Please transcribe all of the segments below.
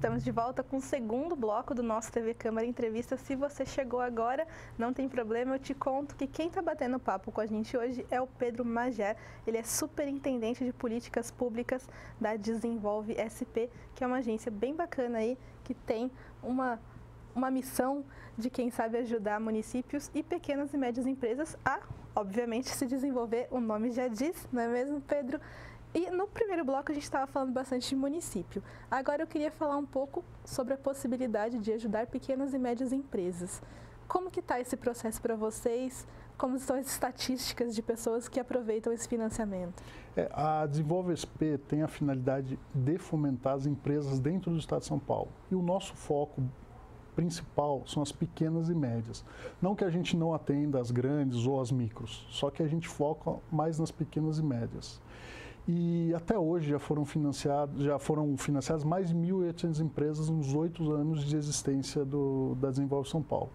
Estamos de volta com o segundo bloco do nosso TV Câmara Entrevista. Se você chegou agora, não tem problema, eu te conto que quem está batendo papo com a gente hoje é o Pedro Magé. Ele é superintendente de políticas públicas da Desenvolve SP, que é uma agência bem bacana aí, que tem uma missão de, quem sabe, ajudar municípios e pequenas e médias empresas a, obviamente, se desenvolver. O nome já diz, não é mesmo, Pedro? E no primeiro bloco a gente estava falando bastante de município. Agora eu queria falar um pouco sobre a possibilidade de ajudar pequenas e médias empresas. Como que está esse processo para vocês? Como estão as estatísticas de pessoas que aproveitam esse financiamento? A Desenvolve SP tem a finalidade de fomentar as empresas dentro do Estado de São Paulo. E o nosso foco principal são as pequenas e médias. Não que a gente não atenda as grandes ou as micros, só que a gente foca mais nas pequenas e médias. E até hoje já foram financiadas mais de 1.800 empresas nos 8 anos de existência da Desenvolve São Paulo.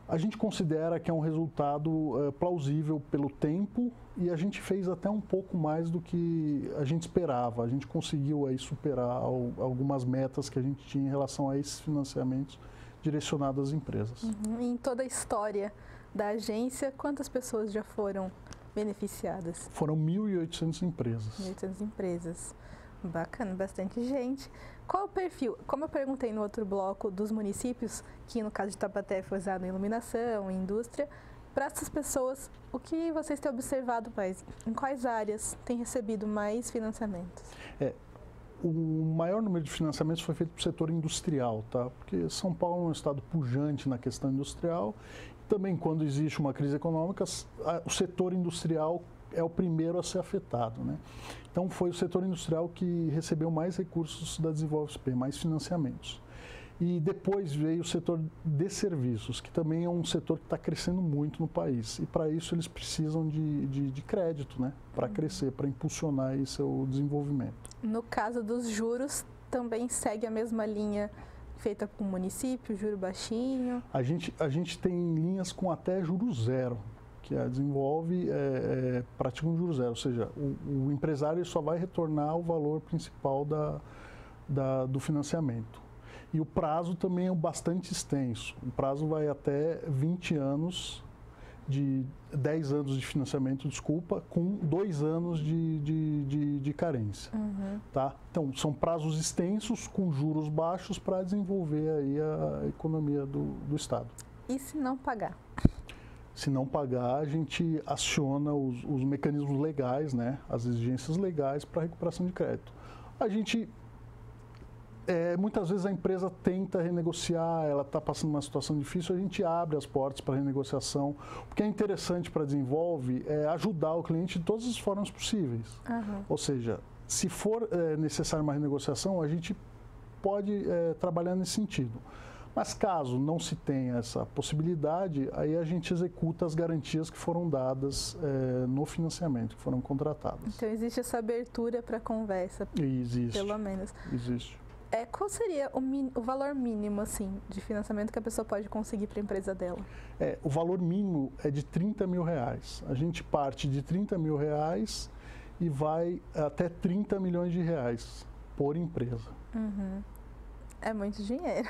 A gente considera que é um resultado plausível pelo tempo e a gente fez até um pouco mais do que a gente esperava. A gente conseguiu aí superar algumas metas que a gente tinha em relação a esses financiamentos direcionados às empresas. Em toda a história da agência, quantas pessoas já foram beneficiadas? Foram 1.800 empresas. 1.800 empresas. Bacana, bastante gente. Qual é o perfil? Como eu perguntei no outro bloco dos municípios, que no caso de Taubaté foi usado em iluminação, em indústria, para essas pessoas, o que vocês têm observado mais? Em quais áreas têm recebido mais financiamentos? O maior número de financiamentos foi feito para o setor industrial, tá? Porque São Paulo é um estado pujante na questão industrial. Também, quando existe uma crise econômica, o setor industrial é o primeiro a ser afetado, né? Então, foi o setor industrial que recebeu mais recursos da Desenvolve SP, mais financiamentos. E depois veio o setor de serviços, que também é um setor que está crescendo muito no país. E, para isso, eles precisam de crédito, né? Para crescer, para impulsionar aí seu desenvolvimento. No caso dos juros, também segue a mesma linha feita com o município, juro baixinho? A gente tem linhas com até juro zero, que a Desenvolve pratica um juro zero, ou seja, o empresário só vai retornar o valor principal do financiamento. E o prazo também é bastante extenso, o prazo vai até 20 anos, de 10 anos de financiamento, desculpa, com 2 anos de carência. Tá? Então, são prazos extensos, com juros baixos, para desenvolver aí a economia do Estado. E se não pagar? Se não pagar, a gente aciona os mecanismos legais, né, as exigências legais para recuperação de crédito. Muitas vezes a empresa tenta renegociar, ela está passando uma situação difícil, a gente abre as portas para renegociação. O que é interessante para a Desenvolve é ajudar o cliente de todas as formas possíveis. Ou seja, se for necessário uma renegociação, a gente pode trabalhar nesse sentido. Mas caso não se tenha essa possibilidade, aí a gente executa as garantias que foram dadas no financiamento, que foram contratadas. Então existe essa abertura para conversa? Existe. Pelo menos. Existe. Qual seria o valor mínimo, assim, de financiamento que a pessoa pode conseguir para a empresa dela? O valor mínimo é de R$30 mil. A gente parte de R$30 mil e vai até R$30 milhões por empresa. É muito dinheiro.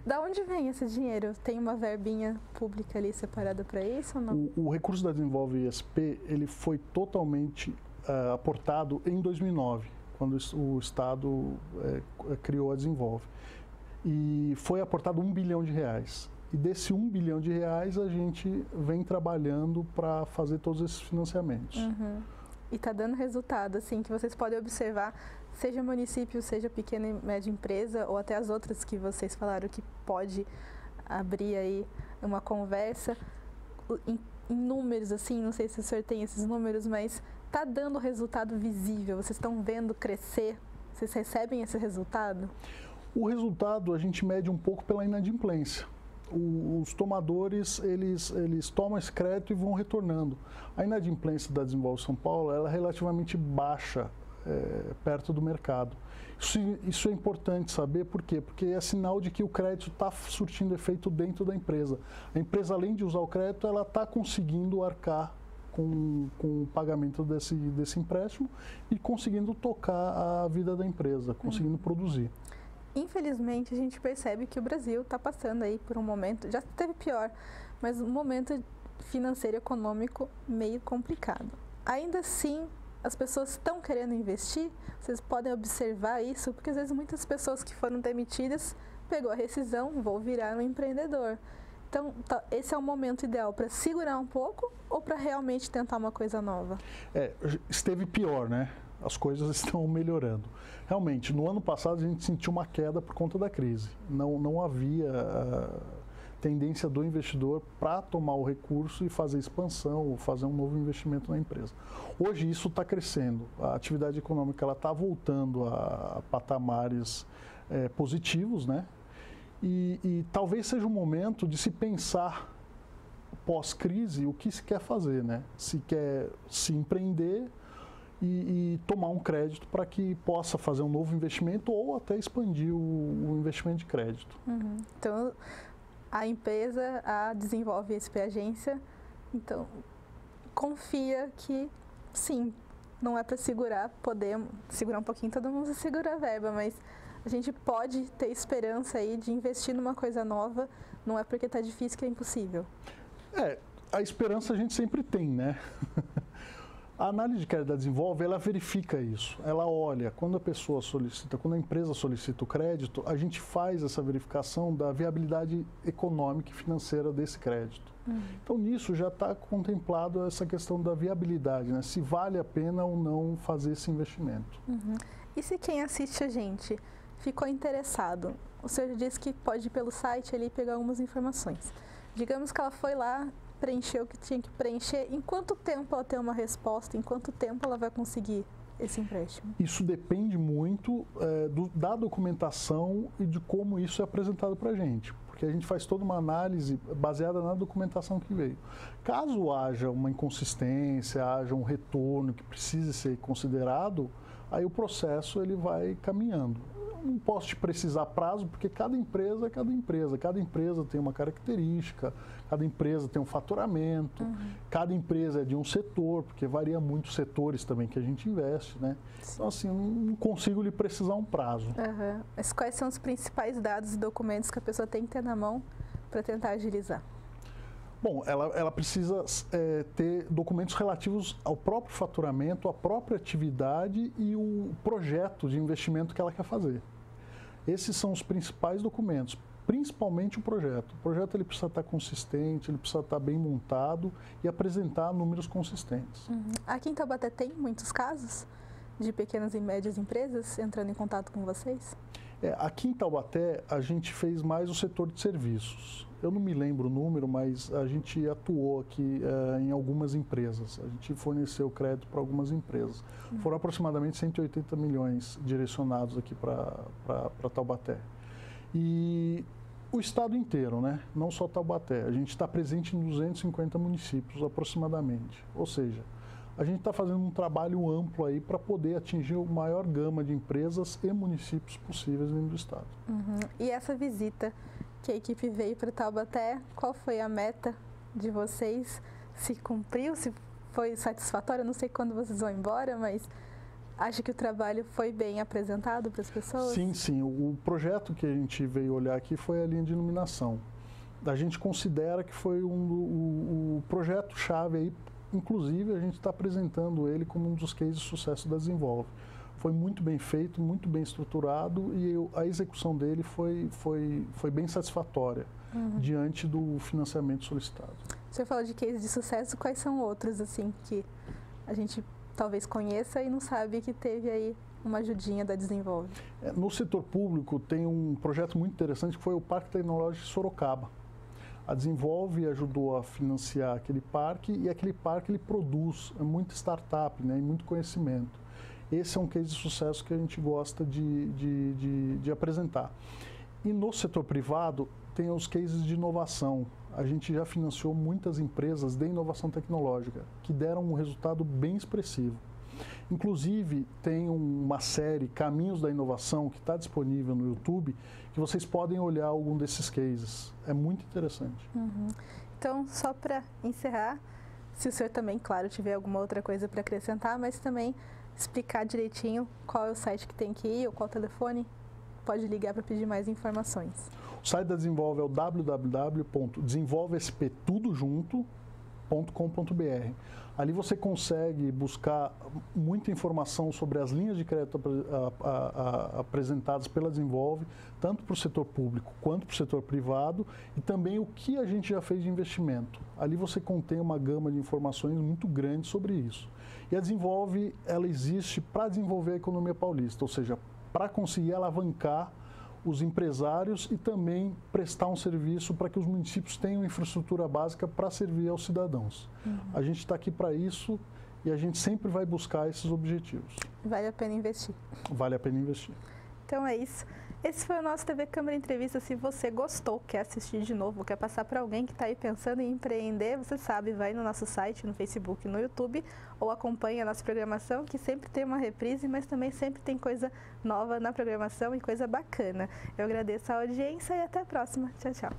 Da onde vem esse dinheiro? Tem uma verbinha pública ali separada para isso ou não? O recurso da Desenvolve SP, ele foi totalmente aportado em 2009. Quando o Estado criou a Desenvolve. E foi aportado R$1 bilhão. E desse R$1 bilhão a gente vem trabalhando para fazer todos esses financiamentos. E está dando resultado, assim, que vocês podem observar, seja município, seja pequena e média empresa, ou até as outras que vocês falaram que pode abrir aí uma conversa, em números, assim, não sei se o senhor tem esses números, mas está dando resultado visível? Vocês estão vendo crescer? Vocês recebem esse resultado? O resultado a gente mede um pouco pela inadimplência. Os tomadores, eles tomam esse crédito e vão retornando. A inadimplência da Desenvolve São Paulo ela é relativamente baixa perto do mercado. Isso é importante saber, por quê? Porque é sinal de que o crédito está surtindo efeito dentro da empresa. A empresa, além de usar o crédito, ela está conseguindo arcar com o pagamento desse empréstimo e conseguindo tocar a vida da empresa, conseguindo produzir. Infelizmente, a gente percebe que o Brasil está passando aí por um momento, já esteve pior, mas um momento financeiro e econômico meio complicado. Ainda assim, as pessoas estão querendo investir, vocês podem observar isso, porque às vezes muitas pessoas que foram demitidas pegou a rescisão, vou virar um empreendedor. Então, esse é o momento ideal para segurar um pouco ou para realmente tentar uma coisa nova? Esteve pior, né? As coisas estão melhorando. Realmente, no ano passado a gente sentiu uma queda por conta da crise. Não havia tendência do investidor para tomar o recurso e fazer expansão ou fazer um novo investimento na empresa. Hoje isso está crescendo. A atividade econômica está voltando a patamares positivos, né? E talvez seja o momento de se pensar pós-crise o que se quer fazer, né? Se quer se empreender e tomar um crédito para que possa fazer um novo investimento ou até expandir o investimento de crédito. Uhum. Então, a empresa, a Desenvolve SP Agência, então, confia que, sim, não é para segurar, podemos segurar um pouquinho, todo mundo segura a verba, mas a gente pode ter esperança aí de investir numa coisa nova, não é porque está difícil que é impossível. A esperança a gente sempre tem, né? A análise de crédito da Desenvolve, ela verifica isso. Ela olha, quando a pessoa solicita, quando a empresa solicita o crédito, a gente faz essa verificação da viabilidade econômica e financeira desse crédito. Então, nisso já está contemplado essa questão da viabilidade, né? Se vale a pena ou não fazer esse investimento. E se quem assiste a gente ficou interessado? O senhor disse que pode ir pelo site ali e pegar algumas informações. Digamos que ela foi lá, preencheu o que tinha que preencher. Em quanto tempo ela tem uma resposta? Em quanto tempo ela vai conseguir esse empréstimo? Isso depende muito da documentação e de como isso é apresentado para a gente. Porque a gente faz toda uma análise baseada na documentação que veio. Caso haja uma inconsistência, haja um retorno que precise ser considerado, aí o processo ele vai caminhando. Não posso te precisar prazo, porque cada empresa é cada empresa. Cada empresa tem uma característica, cada empresa tem um faturamento, cada empresa é de um setor, porque varia muito os setores também que a gente investe, né? Então, assim, não consigo lhe precisar um prazo. Mas quais são os principais dados e documentos que a pessoa tem que ter na mão para tentar agilizar? Bom, ela precisa ter documentos relativos ao próprio faturamento, à própria atividade e o projeto de investimento que ela quer fazer. Esses são os principais documentos, principalmente o projeto. O projeto ele precisa estar consistente, ele precisa estar bem montado e apresentar números consistentes. Aqui em Taubaté tem muitos casos de pequenas e médias empresas entrando em contato com vocês? Aqui em Taubaté, a gente fez mais o setor de serviços. Eu não me lembro o número, mas a gente atuou aqui em algumas empresas. A gente forneceu crédito para algumas empresas. Foram aproximadamente 180 milhões direcionados aqui para Taubaté. E o estado inteiro, né? Não só Taubaté. A gente está presente em 250 municípios aproximadamente. Ou seja, a gente está fazendo um trabalho amplo aí para poder atingir a maior gama de empresas e municípios possíveis dentro do estado. E essa visita que a equipe veio para Taubaté, qual foi a meta de vocês? Se cumpriu, se foi satisfatória? Não sei quando vocês vão embora, mas acha que o trabalho foi bem apresentado para as pessoas? Sim. O projeto que a gente veio olhar aqui foi a linha de iluminação. A gente considera que foi o projeto-chave aí. Inclusive, a gente está apresentando ele como um dos cases de sucesso da Desenvolve. Foi muito bem feito, muito bem estruturado e a execução dele foi bem satisfatória diante do financiamento solicitado. O senhor falou de cases de sucesso, quais são outros assim que a gente talvez conheça e não sabe que teve aí uma ajudinha da Desenvolve? No setor público tem um projeto muito interessante que foi o Parque Tecnológico de Sorocaba. A Desenvolve ajudou a financiar aquele parque e aquele parque ele produz muita startup, né, e muito conhecimento. Esse é um case de sucesso que a gente gosta de apresentar. E no setor privado tem os cases de inovação. A gente já financiou muitas empresas de inovação tecnológica que deram um resultado bem expressivo. Inclusive, tem uma série, Caminhos da Inovação, que está disponível no YouTube, que vocês podem olhar algum desses cases. É muito interessante. Então, só para encerrar, se o senhor também, claro, tiver alguma outra coisa para acrescentar, mas também explicar direitinho qual é o site que tem que ir ou qual o telefone. pode ligar para pedir mais informações? O site da Desenvolve é o www.desenvolvesp.tudojunto.com.br. Ali você consegue buscar muita informação sobre as linhas de crédito apresentadas pela Desenvolve, tanto para o setor público quanto para o setor privado, e também o que a gente já fez de investimento. Ali você contém uma gama de informações muito grande sobre isso. E a Desenvolve, ela existe para desenvolver a economia paulista, ou seja, para conseguir alavancar os empresários e também prestar um serviço para que os municípios tenham infraestrutura básica para servir aos cidadãos. A gente está aqui para isso e a gente sempre vai buscar esses objetivos. Vale a pena investir. Vale a pena investir. Então é isso. Esse foi o nosso TV Câmara Entrevista. Se você gostou, quer assistir de novo, quer passar para alguém que está aí pensando em empreender, você sabe, vai no nosso site, no Facebook, no YouTube, ou acompanha a nossa programação, que sempre tem uma reprise, mas também sempre tem coisa nova na programação e coisa bacana. Eu agradeço a audiência e até a próxima. Tchau, tchau.